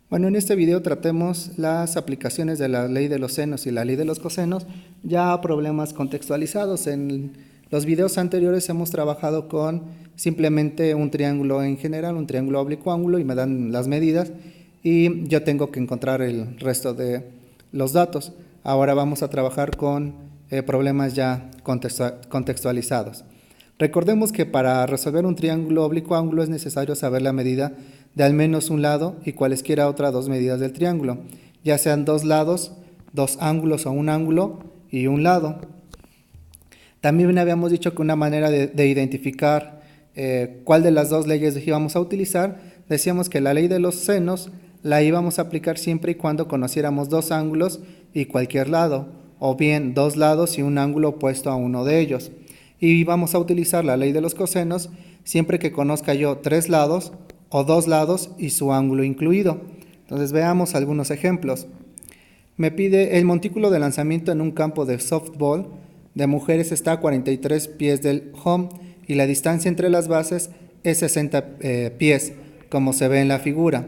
Bueno, en este video tratemos las aplicaciones de la ley de los senos y la ley de los cosenos ya a problemas contextualizados. En los videos anteriores hemos trabajado con simplemente un triángulo en general, un triángulo oblicuo-ángulo, y me dan las medidas y yo tengo que encontrar el resto de los datos. Ahora vamos a trabajar con problemas ya contextualizados. Recordemos que para resolver un triángulo oblicuo-ángulo es necesario saber la medida de al menos un lado y cualesquiera otras dos medidas del triángulo, ya sean dos lados, dos ángulos o un ángulo y un lado. También habíamos dicho que una manera de identificar cuál de las dos leyes íbamos a utilizar, decíamos que la ley de los senos la íbamos a aplicar siempre y cuando conociéramos dos ángulos y cualquier lado, o bien dos lados y un ángulo opuesto a uno de ellos. Y vamos a utilizar la ley de los cosenos siempre que conozca yo tres lados o dos lados y su ángulo incluido. Entonces veamos algunos ejemplos. Me pide el montículo de lanzamiento en un campo de softball de mujeres está a 43 pies del home y la distancia entre las bases es 60 pies, como se ve en la figura.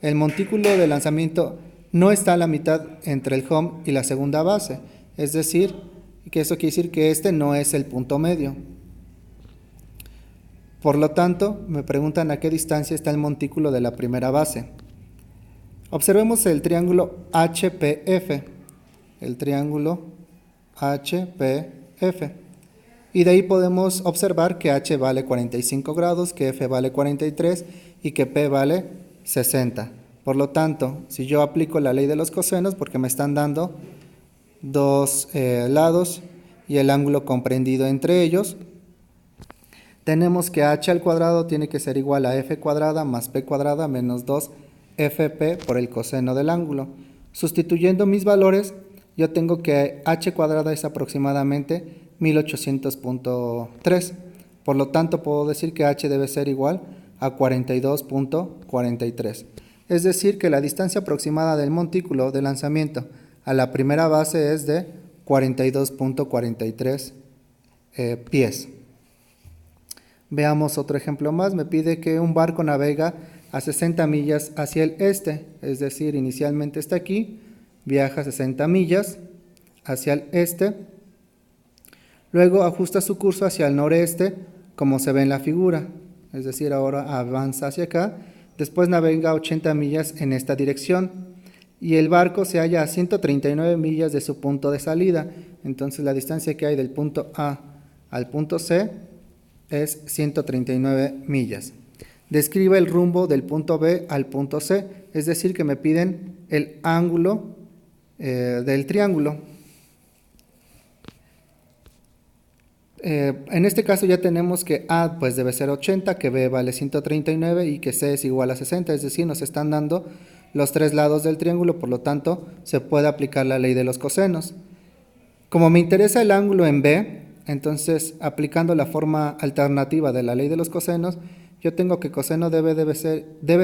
El montículo de lanzamiento no está a la mitad entre el home y la segunda base, es decir, que eso quiere decir que este no es el punto medio. Por lo tanto, me preguntan a qué distancia está el montículo de la primera base. Observemos el triángulo HPF, el triángulo HPF. Y de ahí podemos observar que H vale 45 grados, que F vale 43 y que P vale 60. Por lo tanto, si yo aplico la ley de los cosenos, porque me están dando dos lados y el ángulo comprendido entre ellos, tenemos que h al cuadrado tiene que ser igual a f cuadrada más p cuadrada menos 2fp por el coseno del ángulo. Sustituyendo mis valores, yo tengo que h cuadrada es aproximadamente 1800.3. Por lo tanto, puedo decir que h debe ser igual a 42.43. Es decir, que la distancia aproximada del montículo de lanzamiento a la primera base es de 42.43 pies. Veamos otro ejemplo más. Me pide que un barco navega a 60 millas hacia el este, es decir, inicialmente está aquí, viaja 60 millas hacia el este, luego ajusta su curso hacia el noreste, como se ve en la figura, es decir, ahora avanza hacia acá, después navega 80 millas en esta dirección, y el barco se halla a 139 millas de su punto de salida. Entonces la distancia que hay del punto A al punto C es 139 millas. Describe el rumbo del punto B al punto C, es decir, que me piden el ángulo del triángulo. En este caso ya tenemos que A pues debe ser 80, que B vale 139 y que C es igual a 60, es decir, nos están dando los tres lados del triángulo, por lo tanto se puede aplicar la ley de los cosenos. Como me interesa el ángulo en B, entonces aplicando la forma alternativa de la ley de los cosenos, yo tengo que coseno debe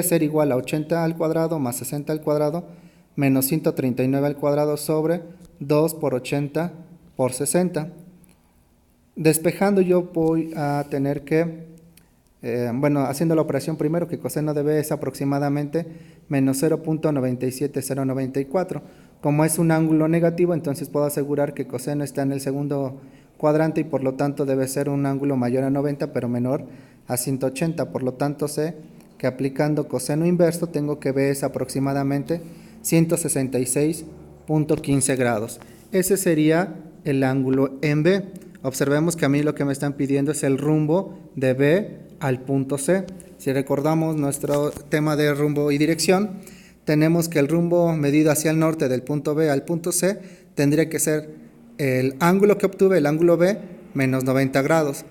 ser igual a 80 al cuadrado más 60 al cuadrado menos 139 al cuadrado sobre 2 por 80 por 60. Despejando yo voy a tener que, haciendo la operación primero, que coseno de B es aproximadamente menos 0.97094. Como es un ángulo negativo, entonces puedo asegurar que coseno está en el segundo cuadrante y por lo tanto debe ser un ángulo mayor a 90 pero menor a 180. Por lo tanto sé que aplicando coseno inverso tengo que B es aproximadamente 166.15 grados. Ese sería el ángulo en B. Observemos que a mí lo que me están pidiendo es el rumbo de B al punto C. Si recordamos nuestro tema de rumbo y dirección, tenemos que el rumbo medido hacia el norte del punto B al punto C tendría que ser el ángulo que obtuve, el ángulo B, menos 90 grados.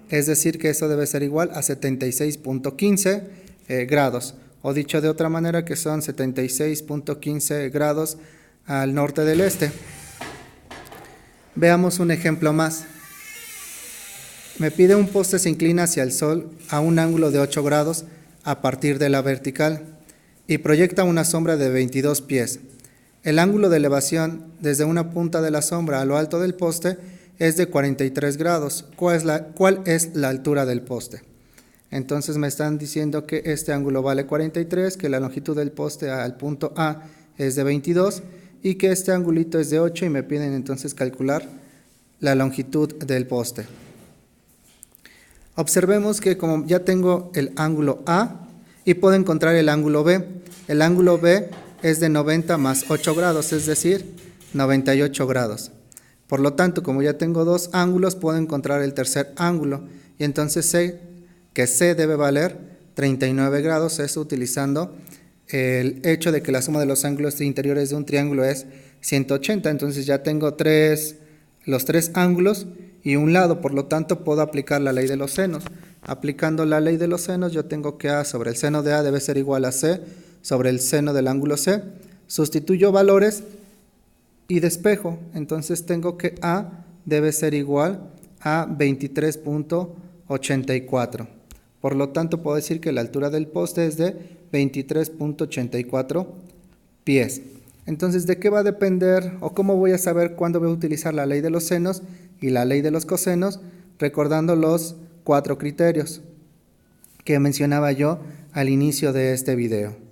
Es decir, que eso debe ser igual a 76.15 grados. O dicho de otra manera, que son 76.15 grados al norte del este. Veamos un ejemplo más. Me pide un poste se inclina hacia el sol a un ángulo de 8 grados a partir de la vertical y proyecta una sombra de 22 pies. El ángulo de elevación desde una punta de la sombra a lo alto del poste es de 43 grados. ¿Cuál es la altura del poste? Entonces me están diciendo que este ángulo vale 43, que la longitud del poste al punto A es de 22 y que este angulito es de 8 y me piden entonces calcular la longitud del poste. Observemos que como ya tengo el ángulo A y puedo encontrar el ángulo B. El ángulo B es de 90 más 8 grados, es decir, 98 grados. Por lo tanto, como ya tengo dos ángulos, puedo encontrar el tercer ángulo y entonces sé que C debe valer 39 grados, eso utilizando el hecho de que la suma de los ángulos interiores de un triángulo es 180, entonces ya tengo los tres ángulos y un lado, por lo tanto puedo aplicar la ley de los senos. Aplicando la ley de los senos, yo tengo que A sobre el seno de A debe ser igual a C sobre el seno del ángulo C. Sustituyo valores y despejo, entonces tengo que A debe ser igual a 23.84. Por lo tanto, puedo decir que la altura del poste es de 23.84 pies. Entonces, ¿de qué va a depender o cómo voy a saber cuándo voy a utilizar la ley de los senos y la ley de los cosenos? Recordando los 4 criterios que mencionaba yo al inicio de este video.